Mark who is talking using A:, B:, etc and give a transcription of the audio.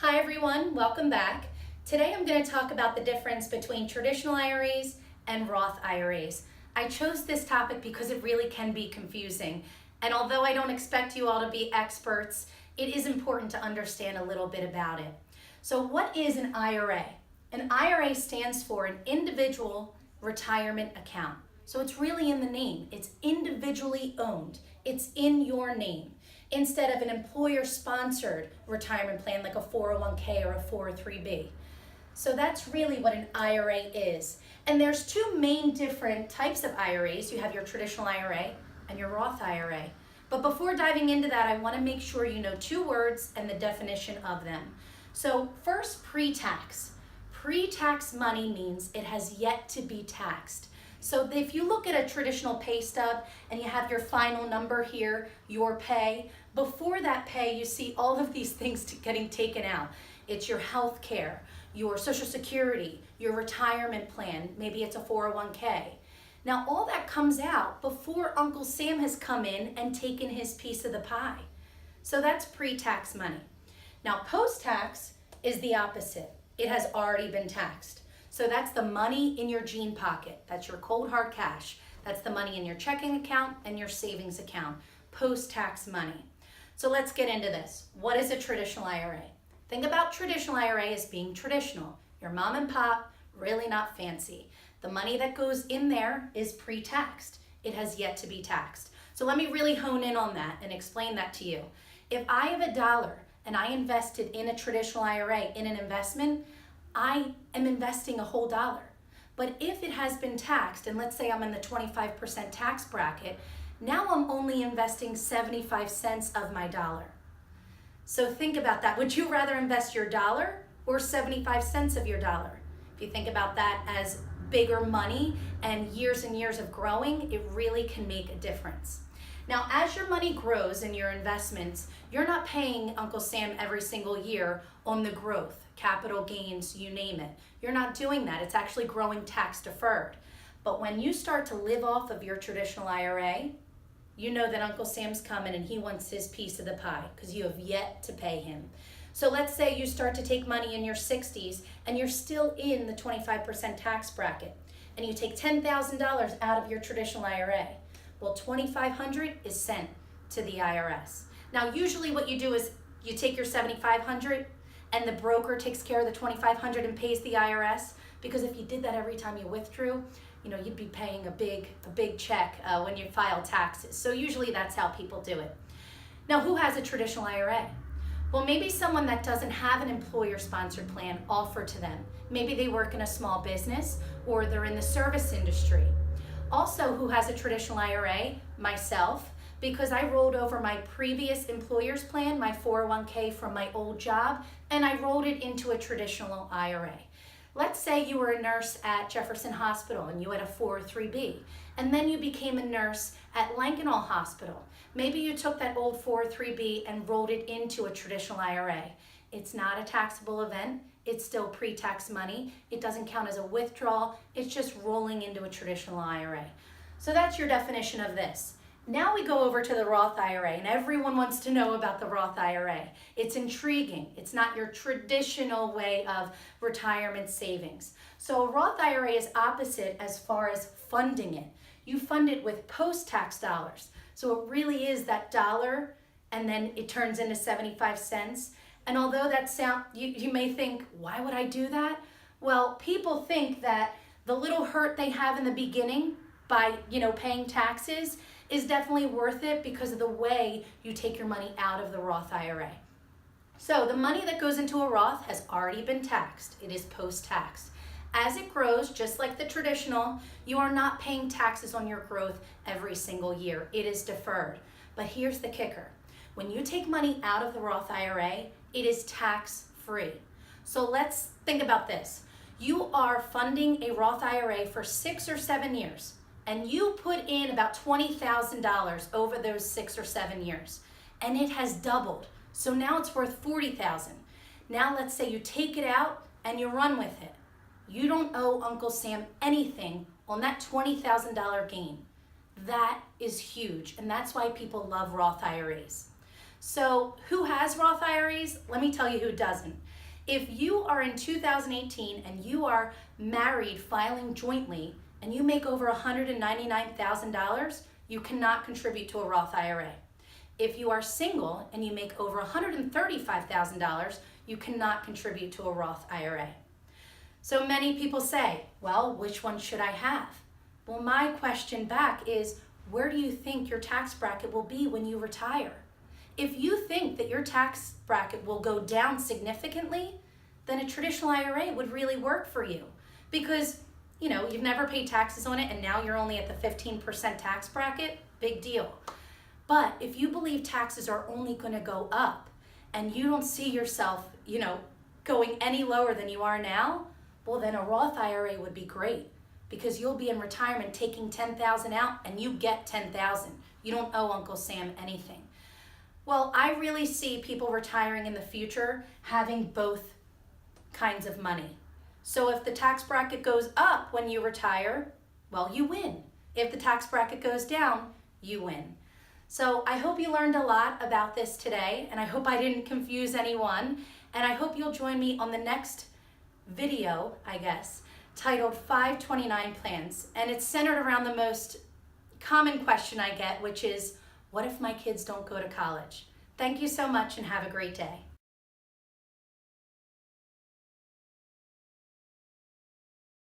A: Hi everyone, welcome back. Today I'm going to talk about the difference between traditional IRAs and Roth IRAs. I chose this topic because it really can be confusing, and although I don't expect you all to be experts, it is important to understand a little bit about it. So what is an IRA? An IRA stands for an individual retirement account. So it's really in the name. It's individually owned. It's in your name, instead of an employer-sponsored retirement plan like a 401k or a 403b. So that's really what an IRA is. And there's two main different types of IRAs. You have your traditional IRA and your Roth IRA. But before diving into that, I want to make sure you know two words and the definition of them. So first, pre-tax. Pre-tax money means it has yet to be taxed. So if you look at a traditional pay stub and you have your final number here, your pay, before that pay you see all of these things getting taken out. It's your health care, your Social Security, your retirement plan, maybe it's a 401k. Now all that comes out before Uncle Sam has come in and taken his piece of the pie. So that's pre-tax money. Now post-tax is the opposite. It has already been taxed. So that's the money in your jean pocket. That's your cold hard cash. That's the money in your checking account and your savings account, post-tax money. So let's get into this. What is a traditional IRA? Think about traditional IRA as being traditional. Your mom and pop, really not fancy. The money that goes in there is pre-taxed. It has yet to be taxed. So let me really hone in on that and explain that to you. If I have $1 and I invested in a traditional IRA in an investment, I am investing a whole dollar. But if it has been taxed, and let's say I'm in the 25% tax bracket, now I'm only investing 75 cents of my dollar. So think about that. Would you rather invest your dollar or 75 cents of your dollar? If you think about that as bigger money and years of growing, it really can make a difference. Now, as your money grows in your investments, you're not paying Uncle Sam every single year on the growth, capital gains, you name it. You're not doing that. It's actually growing tax deferred. But when you start to live off of your traditional IRA, you know that Uncle Sam's coming and he wants his piece of the pie because you have yet to pay him. So let's say you start to take money in your 60s and you're still in the 25% tax bracket and you take $10,000 out of your traditional IRA. Well, $2,500 is sent to the IRS. Now, usually what you do is you take your $7,500 and the broker takes care of the $2,500 and pays the IRS, because if you did that every time you withdrew, you'd be paying a big check when you file taxes. So usually that's how people do it. Now, who has a traditional IRA? Well, maybe someone that doesn't have an employer-sponsored plan offered to them. Maybe they work in a small business or they're in the service industry. Also, who has a traditional IRA? Myself, because I rolled over my previous employer's plan, my 401k from my old job, and I rolled it into a traditional IRA. Let's say you were a nurse at Jefferson Hospital and you had a 403b, and then you became a nurse at Lankenau Hospital. Maybe you took that old 403b and rolled it into a traditional IRA. It's not a taxable event. It's still pre-tax money. It doesn't count as a withdrawal. It's just rolling into a traditional IRA. So that's your definition of this. Now we go over to the Roth IRA, and everyone wants to know about the Roth IRA. It's intriguing. It's not your traditional way of retirement savings. So a Roth IRA is opposite as far as funding it. You fund it with post-tax dollars. So it really is that dollar, and then it turns into 75 cents. And although that you may think, why would I do that? Well, people think that the little hurt they have in the beginning by paying taxes is definitely worth it because of the way you take your money out of the Roth IRA. So the money that goes into a Roth has already been taxed. It is post-tax. As it grows, just like the traditional, you are not paying taxes on your growth every single year. It is deferred. But here's the kicker. When you take money out of the Roth IRA, it is tax-free. So let's think about this. You are funding a Roth IRA for 6 or 7 years, and you put in about $20,000 over those 6 or 7 years, and it has doubled. So now it's worth $40,000. Now let's say you take it out and you run with it. You don't owe Uncle Sam anything on that $20,000 gain. That is huge, and that's why people love Roth IRAs. So who has Roth IRAs? Let me tell you who doesn't. If you are in 2018 and you are married filing jointly and you make over $199,000, you cannot contribute to a Roth IRA. If you are single and you make over $135,000, you cannot contribute to a Roth IRA. So many people say, well, which one should I have? Well, my question back is, where do you think your tax bracket will be when you retire? If you think that your tax bracket will go down significantly, then a traditional IRA would really work for you because, you've never paid taxes on it and now you're only at the 15% tax bracket, big deal. But if you believe taxes are only going to go up and you don't see yourself, going any lower than you are now, well, then a Roth IRA would be great because you'll be in retirement taking $10,000 out and you get $10,000. You don't owe Uncle Sam anything. Well, I really see people retiring in the future having both kinds of money. So if the tax bracket goes up when you retire, well, you win. If the tax bracket goes down, you win. So I hope you learned a lot about this today, and I hope I didn't confuse anyone, and I hope you'll join me on the next video, titled 529 Plans, and it's centered around the most common question I get, which is, what if my kids don't go to college? Thank you so much and have a great day.